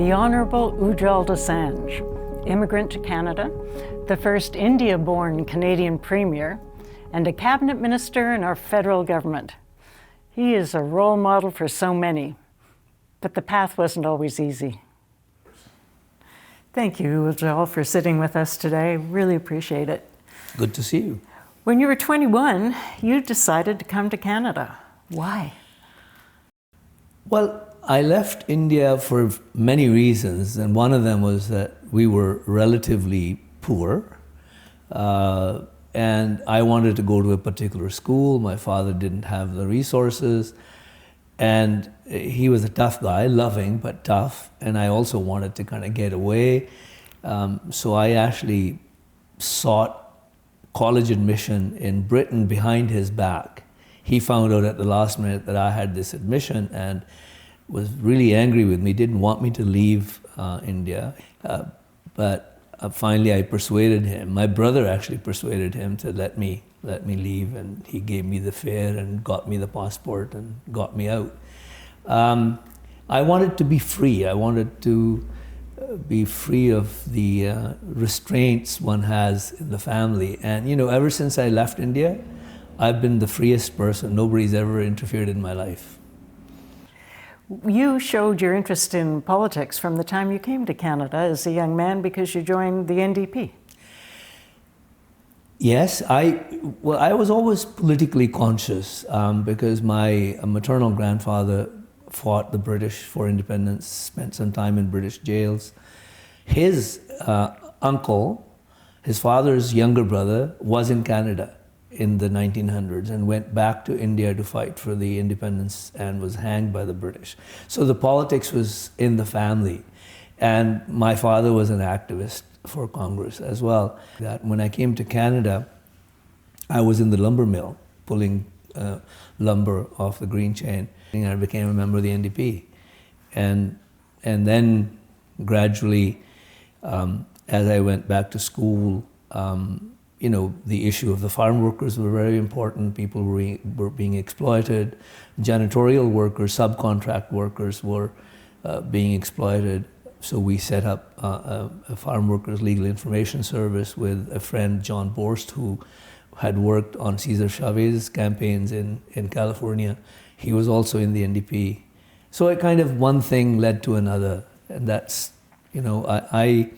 The Honourable Ujjal Dosanjh, immigrant to Canada, the first India-born Canadian Premier, and a cabinet minister in our federal government. He is a role model for so many, but the path wasn't always easy. Thank you, Ujjal, for sitting with us today. Really appreciate it. Good to see you. When you were 21, you decided to come to Canada. Why? Well, I left India for many reasons, and one of them was that we were relatively poor, and I wanted to go to a particular school. My father didn't have the resources, and he was a tough guy, loving but tough, and I also wanted to kind of get away. So I actually sought college admission in Britain behind his back. He found out at the last minute that I had this admission and was really angry with me, didn't want me to leave India. But finally I persuaded him. My brother actually persuaded him to let me leave, and he gave me the fare and got me the passport and got me out. I wanted to be free. I wanted to be free of the restraints one has in the family. And you know, ever since I left India, I've been the freest person. Nobody's ever interfered in my life. You showed your interest in politics from the time you came to Canada as a young man because you joined the NDP. Yes, I was always politically conscious because my maternal grandfather fought the British for independence, spent some time in British jails. His uncle, his father's younger brother, was in Canada in the 1900s and went back to India to fight for the independence and was hanged by the British. So the politics was in the family. And my father was an activist for Congress as well. That when I came to Canada, I was in the lumber mill pulling lumber off the green chain. And I became a member of the NDP. And then gradually, as I went back to school, you know, the issue of the farm workers were very important. People were being exploited. Janitorial workers, subcontract workers were being exploited. So we set up a farm workers legal information service with a friend, John Borst, who had worked on Cesar Chavez's campaigns in California. He was also in the NDP. So it kind of one thing led to another. And that's, you know, I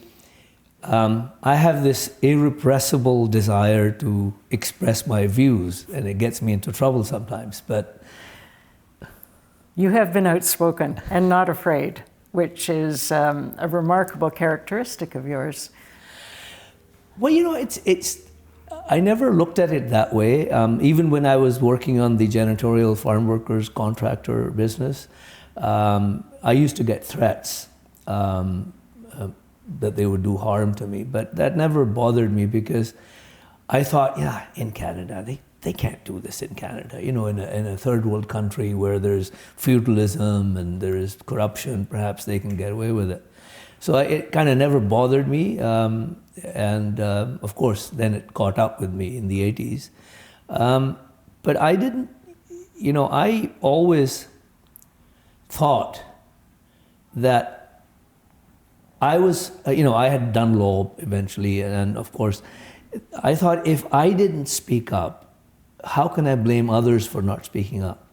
have this irrepressible desire to express my views, and it gets me into trouble sometimes, but... You have been outspoken and not afraid, which is a remarkable characteristic of yours. Well, you know, I never looked at it that way. Even when I was working on the janitorial farm workers contractor business, I used to get threats that they would do harm to me, but that never bothered me because I thought, yeah, in Canada, they can't do this in Canada. You know, in a third world country where there's feudalism and there is corruption, perhaps they can get away with it. So it kind of never bothered me, and of course, then it caught up with me in the 80s. But I didn't, you know, I always thought that I was, you know, I had done law eventually, and of course, I thought if I didn't speak up, how can I blame others for not speaking up?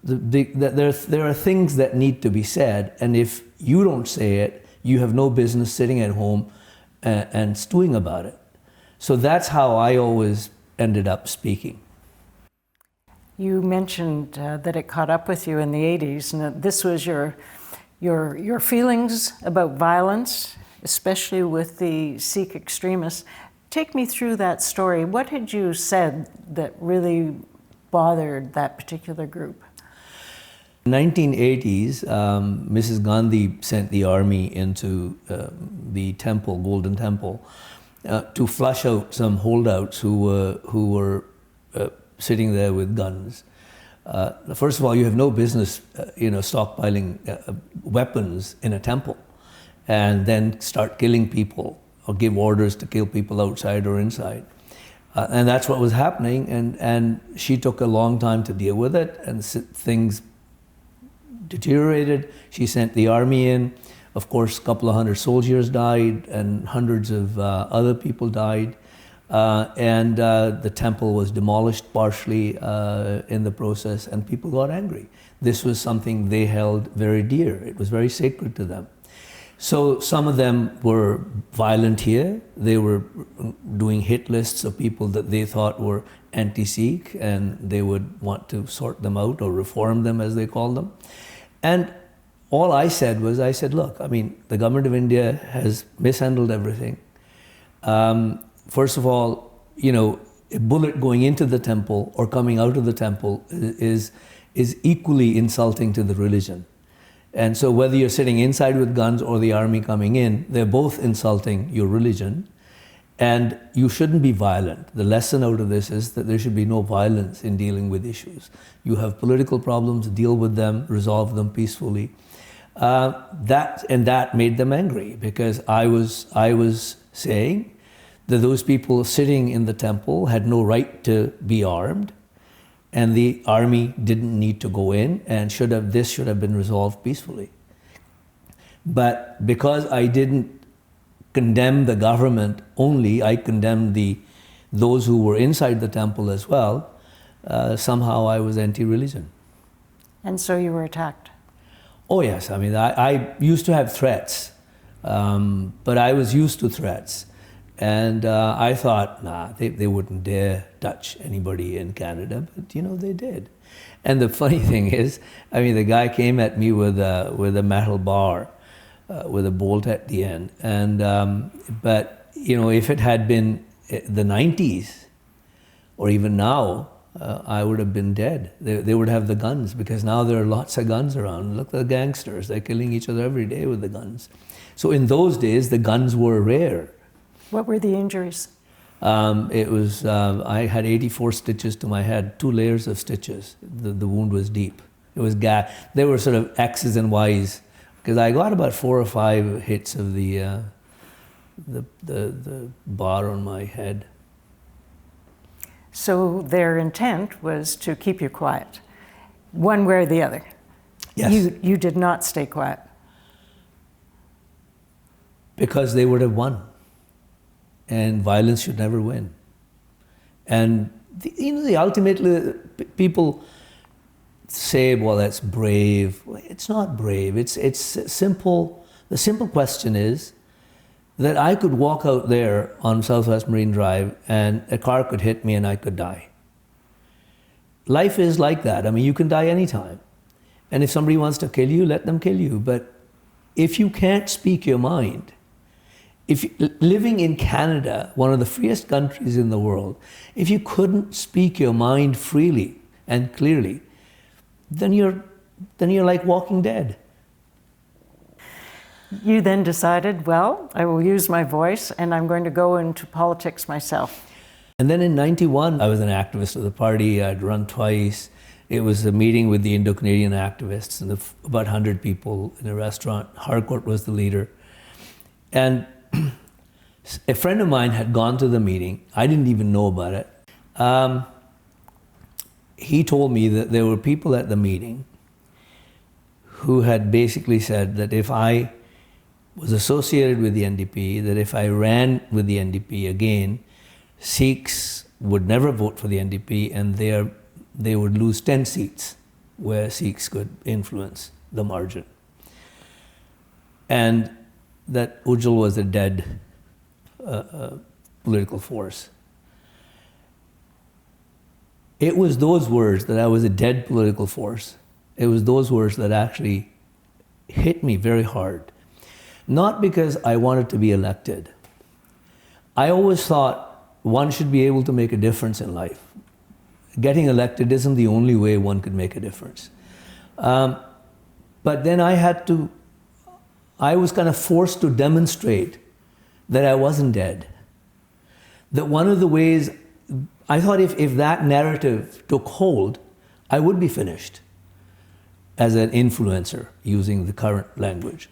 There are things that need to be said, and if you don't say it, you have no business sitting at home and stewing about it. So that's how I always ended up speaking. You mentioned that it caught up with you in the 80s, and that this was your feelings about violence, especially with the Sikh extremists. Take me through that story. What had you said that really bothered that particular group? In the 1980s, Mrs. Gandhi sent the army into the temple, Golden Temple, to flush out some holdouts who were sitting there with guns. First of all, you have no business, you know, stockpiling weapons in a temple and then start killing people or give orders to kill people outside or inside. And that's what was happening, and she took a long time to deal with it, and things deteriorated. She sent the army in. Of course, a couple of hundred soldiers died and hundreds of other people died. And the temple was demolished partially in the process, and people got angry. This was something they held very dear. It was very sacred to them. So some of them were violent here. They were doing hit lists of people that they thought were anti-Sikh, and they would want to sort them out or reform them, as they called them. And all I said was, look, I mean, the government of India has mishandled everything. First of all, you know, a bullet going into the temple or coming out of the temple is equally insulting to the religion. And so whether you're sitting inside with guns or the army coming in, they're both insulting your religion. And you shouldn't be violent. The lesson out of this is that there should be no violence in dealing with issues. You have political problems, deal with them, resolve them peacefully. That made them angry, because I was saying that those people sitting in the temple had no right to be armed, and the army didn't need to go in, and this should have been resolved peacefully. But because I didn't condemn the government only, I condemned those who were inside the temple as well, somehow I was anti-religion. And so you were attacked? Oh yes, I mean, I used to have threats, but I was used to threats. And I thought, nah, they wouldn't dare touch anybody in Canada, but you know, they did. And the funny thing is, I mean, the guy came at me with a metal bar, with a bolt at the end. And but you know, if it had been the 90s, or even now, I would have been dead. They would have the guns, because now there are lots of guns around. Look at the gangsters; they're killing each other every day with the guns. So in those days, the guns were rare. What were the injuries? It was, I had 84 stitches to my head, 2 layers of stitches. The wound was deep. It was They were sort of X's and Y's, because I got about 4 or 5 hits of the bar on my head. So their intent was to keep you quiet, one way or the other. Yes. You did not stay quiet. Because they would have won. And violence should never win. And ultimately, people say, well, that's brave. It's not brave. It's simple. The simple question is that I could walk out there on Southwest Marine Drive and a car could hit me and I could die. Life is like that. I mean, you can die anytime. And if somebody wants to kill you, let them kill you. But if you can't speak your mind, living in Canada, one of the freest countries in the world, if you couldn't speak your mind freely and clearly, then you're like Walking Dead. You then decided, well, I will use my voice and I'm going to go into politics myself. And then in '91, I was an activist of the party. I'd run twice. It was a meeting with the Indo-Canadian activists, and about 100 people in a restaurant. Harcourt was the leader. And a friend of mine had gone to the meeting. I didn't even know about it. He told me that there were people at the meeting who had basically said that if I was associated with the NDP, that if I ran with the NDP again, Sikhs would never vote for the NDP, and they would lose 10 seats where Sikhs could influence the margin. And that Ujjal was a dead political force. It was those words, that I was a dead political force, it was those words that actually hit me very hard. Not because I wanted to be elected. I always thought one should be able to make a difference in life. Getting elected isn't the only way one could make a difference. But then I was kind of forced to demonstrate that I wasn't dead. That one of the ways, I thought if that narrative took hold, I would be finished as an influencer, using the current language.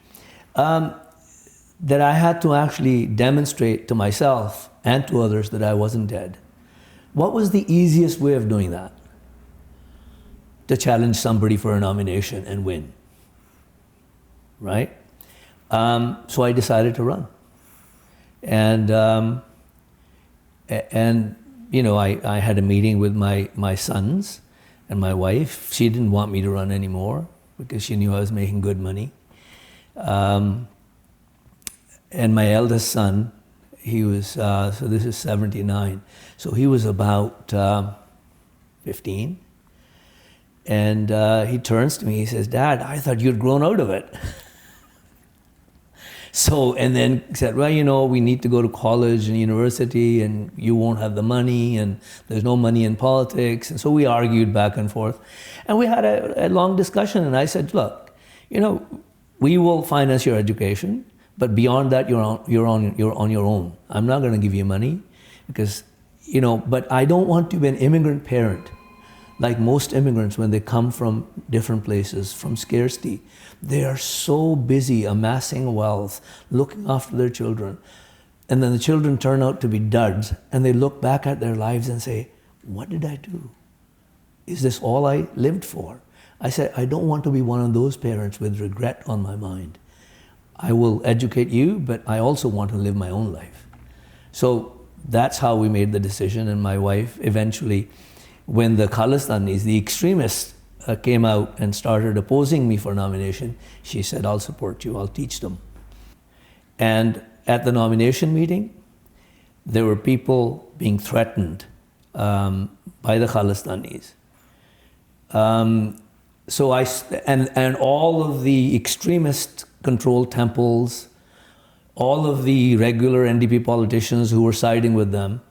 That I had to actually demonstrate to myself and to others that I wasn't dead. What was the easiest way of doing that? To challenge somebody for a nomination and win, right? So I decided to run. And I had a meeting with my sons and my wife. She didn't want me to run anymore because she knew I was making good money. And my eldest son, he was, so this is 79, so he was about 15. And he turns to me, he says, "Dad, I thought you'd grown out of it." So, and then he said, "Well, we need to go to college and university, and you won't have the money, and there's no money in politics." And so we argued back and forth. And we had a long discussion, and I said, "Look, we will finance your education, but beyond that, you're on your own. I'm not going to give you money because, but I don't want to be an immigrant parent. Like most immigrants, when they come from different places, from scarcity, they are so busy amassing wealth, looking after their children. And then the children turn out to be duds, and they look back at their lives and say, what did I do? Is this all I lived for? I said, I don't want to be one of those parents with regret on my mind. I will educate you, but I also want to live my own life. So that's how we made the decision. And my wife eventually, when the Khalistanis, the extremists, came out and started opposing me for nomination, she said, I'll support you, I'll teach them. And at the nomination meeting, there were people being threatened by the Khalistanis. And all of the extremist-controlled temples, all of the regular NDP politicians who were siding with them,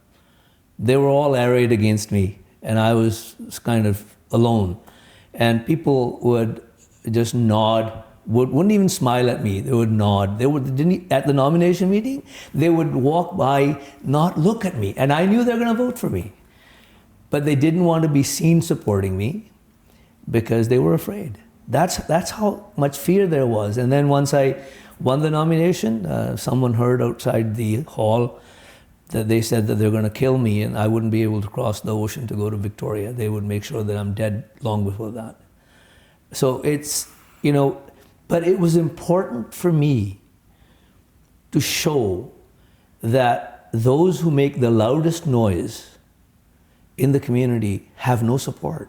they were all arrayed against me, and I was kind of alone. And people would just nod, wouldn't even smile at me. They would nod. At the nomination meeting, they would walk by, not look at me, and I knew they were going to vote for me. But they didn't want to be seen supporting me because they were afraid. That's how much fear there was. And then once I won the nomination, someone heard outside the hall that they said that they're going to kill me and I wouldn't be able to cross the ocean to go to Victoria. They would make sure that I'm dead long before that. So it's, but it was important for me to show that those who make the loudest noise in the community have no support.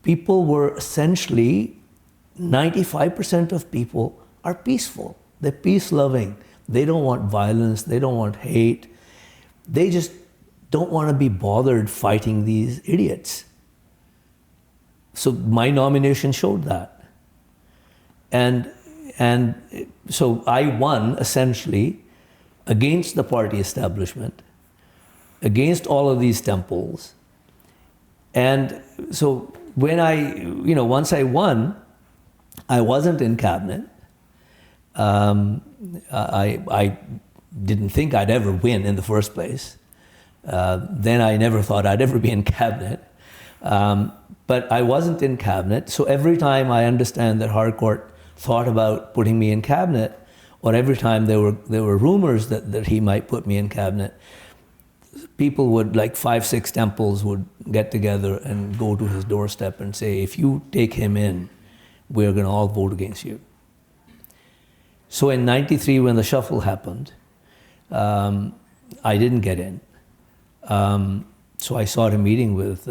People were essentially, 95% of people are peaceful. They're peace-loving. They don't want violence. They don't want hate. They just don't want to be bothered fighting these idiots. So my nomination showed that. And so I won essentially against the party establishment, against all of these temples. And so when once I won, I wasn't in cabinet. I didn't think I'd ever win in the first place. Then I never thought I'd ever be in cabinet. But I wasn't in cabinet, so every time I understand that Harcourt thought about putting me in cabinet, or every time there were rumors that he might put me in cabinet, people would, like 5-6 temples would get together and go to his doorstep and say, if you take him in, we're going to all vote against you. So in '93, when the shuffle happened, I didn't get in. So I sought a meeting with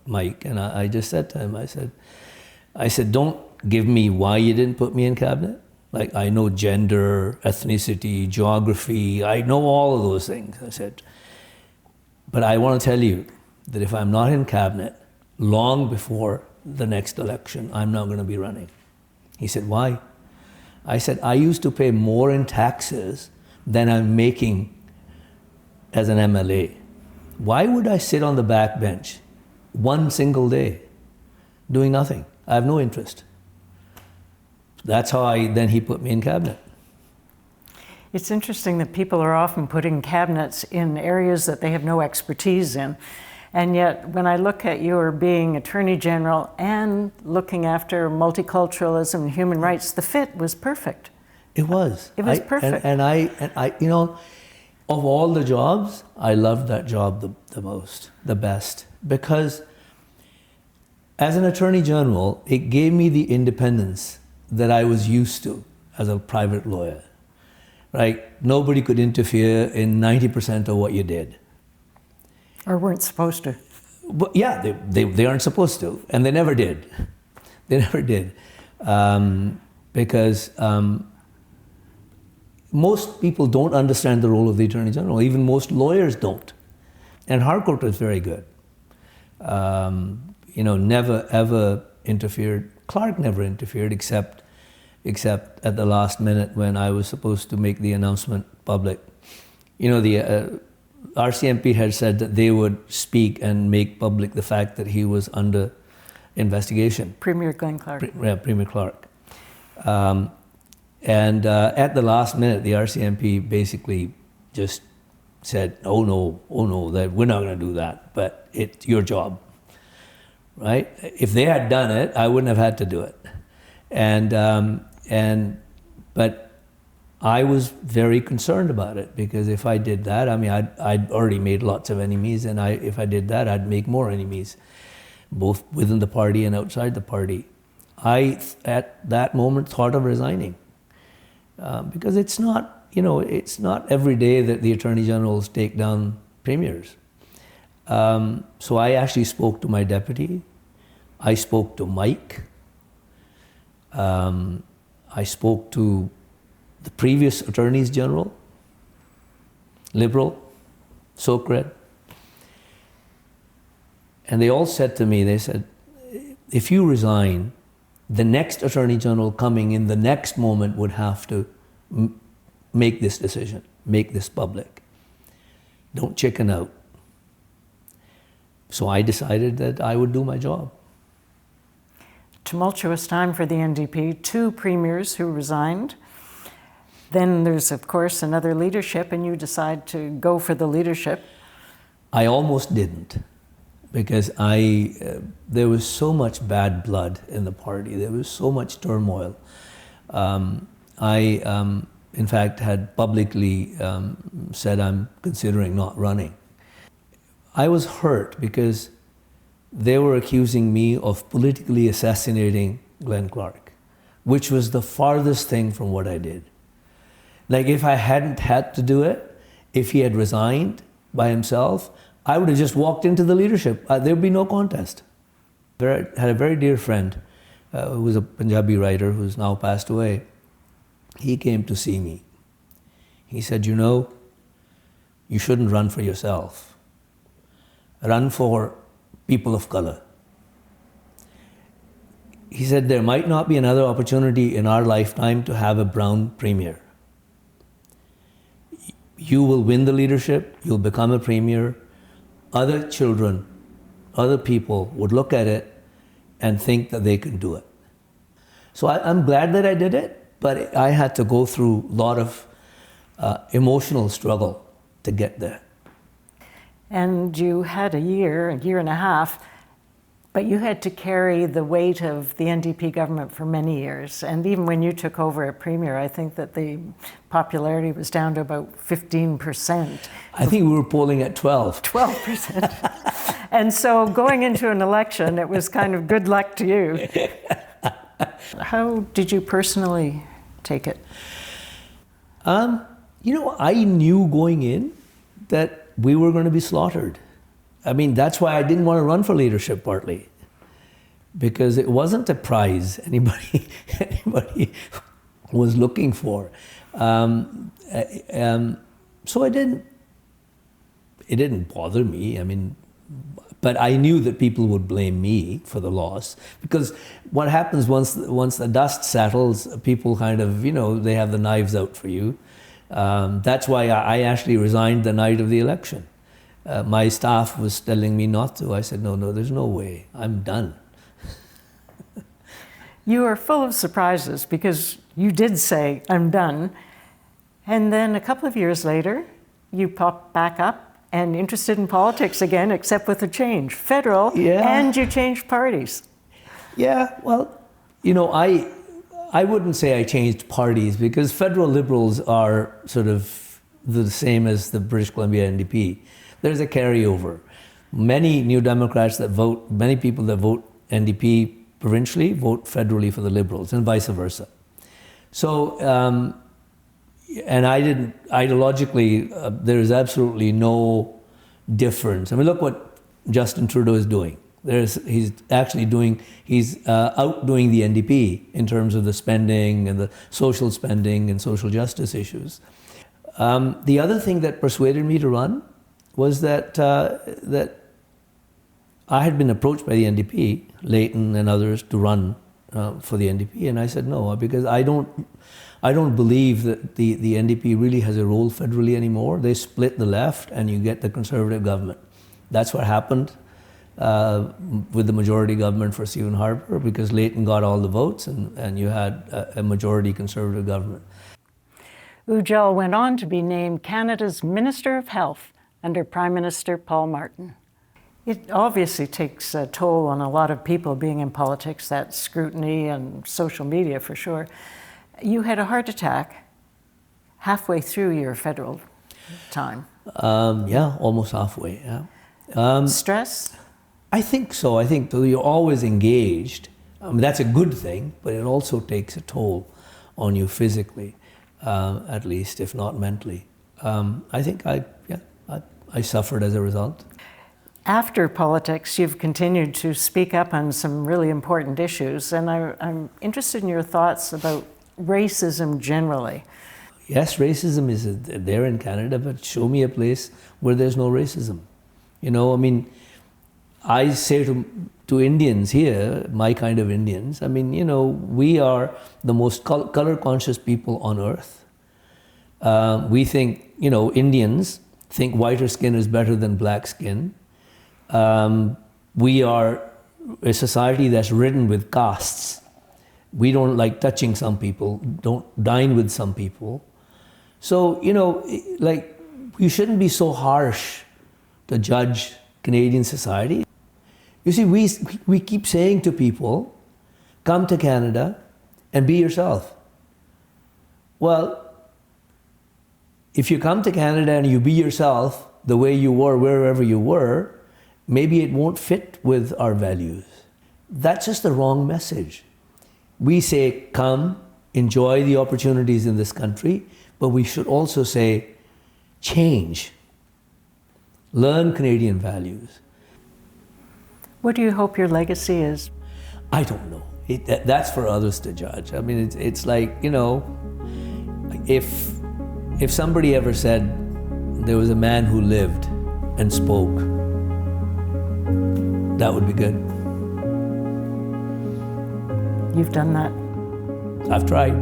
Mike, and I just said to him, I said, don't give me why you didn't put me in cabinet. Like, I know gender, ethnicity, geography, I know all of those things. I said, but I want to tell you that if I'm not in cabinet, long before the next election, I'm not going to be running. He said, why? I said, I used to pay more in taxes than I'm making as an MLA. Why would I sit on the back bench one single day doing nothing? I have no interest. That's how he put me in cabinet. It's interesting that people are often putting cabinets in areas that they have no expertise in. And yet, when I look at your being Attorney General and looking after multiculturalism and human rights, the fit was perfect. It was. It was perfect. And I, of all the jobs, I loved that job the most, the best. Because as an Attorney General, it gave me the independence that I was used to. as a private lawyer, right? Nobody could interfere in 90% of what you did. Or weren't supposed to. But yeah, they aren't supposed to, and they never did. They never did. Because most people don't understand the role of the Attorney General. Even most lawyers don't. And Harcourt was very good. Never ever interfered. Clark never interfered, except at the last minute when I was supposed to make the announcement public. The RCMP had said that they would speak and make public the fact that he was under investigation. Premier Glenn Clark. Premier Clark. At the last minute, the RCMP basically just said, oh no, that we're not going to do that, but it's your job, right? If they had done it, I wouldn't have had to do it. But I was very concerned about it, because if I did that, I'd already made lots of enemies, and if I did that, I'd make more enemies, both within the party and outside the party. I, at that moment, thought of resigning, because it's not every day that the Attorney Generals take down premiers. So I actually spoke to my deputy. I spoke to Mike. I spoke to the previous Attorneys General, Liberal, Sokred. And they all said to me, they said, if you resign, the next Attorney General coming in the next moment would have to make this decision, make this public. Don't chicken out. So I decided that I would do my job. Tumultuous time for the NDP, 2 premiers who resigned. Then there's, of course, another leadership, and you decide to go for the leadership. I almost didn't, because there was so much bad blood in the party. There was so much turmoil. In fact, had publicly said I'm considering not running. I was hurt because they were accusing me of politically assassinating Glenn Clark, which was the farthest thing from what I did. Like, if I hadn't had to do it, if he had resigned by himself, I would have just walked into the leadership. There would be no contest. I had a very dear friend who was a Punjabi writer who's now passed away. He came to see me. He said, you shouldn't run for yourself. Run for people of color. He said, there might not be another opportunity in our lifetime to have a brown premier. You will win the leadership, you'll become a premier. Other children, other people would look at it and think that they can do it. So I'm glad that I did it, but I had to go through a lot of emotional struggle to get there. And you had a year and a half, but you had to carry the weight of the NDP government for many years. And even when you took over as premier, I think that the popularity was down to about 15%. I think we were polling at 12. 12%. And so going into an election, it was kind of good luck to you. How did you personally take it? I knew going in that we were going to be slaughtered. That's why I didn't want to run for leadership, partly. Because it wasn't a prize anybody was looking for. So it didn't bother me. But I knew that people would blame me for the loss. Because what happens once the dust settles, people kind of, they have the knives out for you. That's why I actually resigned the night of the election. My staff was telling me not to. I said, no, there's no way. I'm done. You are full of surprises because you did say, I'm done. And then a couple of years later, you popped back up and interested in politics again, except with a change. Federal, and you changed parties. Yeah, well, I wouldn't say I changed parties, because federal Liberals are sort of the same as the British Columbia NDP. There's a carryover. Many New Democrats many people that vote NDP provincially vote federally for the Liberals, and vice versa. So, and I didn't, ideologically, there is absolutely no difference. I mean, look what Justin Trudeau is doing. He's outdoing the NDP in terms of the spending and the social spending and social justice issues. The other thing that persuaded me to run was that I had been approached by the NDP, Leighton and others, to run for the NDP, and I said no, because I don't believe that the NDP really has a role federally anymore. They split the left, and you get the Conservative government. That's what happened with the majority government for Stephen Harper, because Leighton got all the votes, and you had a majority Conservative government. Ujjal went on to be named Canada's Minister of Health under Prime Minister Paul Martin. It obviously takes a toll on a lot of people being in politics, that scrutiny and social media for sure. You had a heart attack halfway through your federal time. Yeah, almost halfway, yeah. Stress? I think so. I think you're always engaged. I mean, that's a good thing, but it also takes a toll on you physically, at least, if not mentally. I think I suffered as a result. After politics, you've continued to speak up on some really important issues, and I'm interested in your thoughts about racism generally. Yes, racism is there in Canada, but show me a place where there's no racism. You know, I mean, I say to Indians here, my kind of Indians, I mean, you know, we are the most color-conscious people on earth. We think, you know, Indians think whiter skin is better than black skin. We are a society that's ridden with castes. We don't like touching some people, don't dine with some people. So, you know, like, you shouldn't be so harsh to judge Canadian society. You see, we keep saying to people, come to Canada and be yourself. Well, if you come to Canada and you be yourself the way you were, wherever you were, maybe it won't fit with our values. That's just the wrong message. We say, come, enjoy the opportunities in this country, but we should also say, change. Learn Canadian values. What do you hope your legacy is? I don't know. That's for others to judge. I mean, it's like, you know, if somebody ever said there was a man who lived and spoke, that would be good. You've done that. I've tried.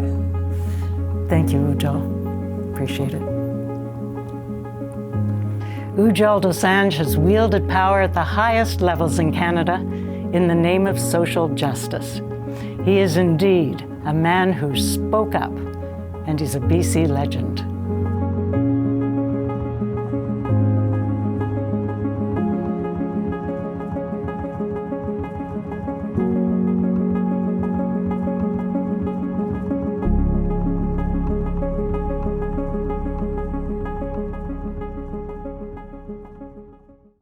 Thank you, Ujjal. Appreciate it. Ujjal Dosanjh has wielded power at the highest levels in Canada in the name of social justice. He is indeed a man who spoke up, and he's a BC legend.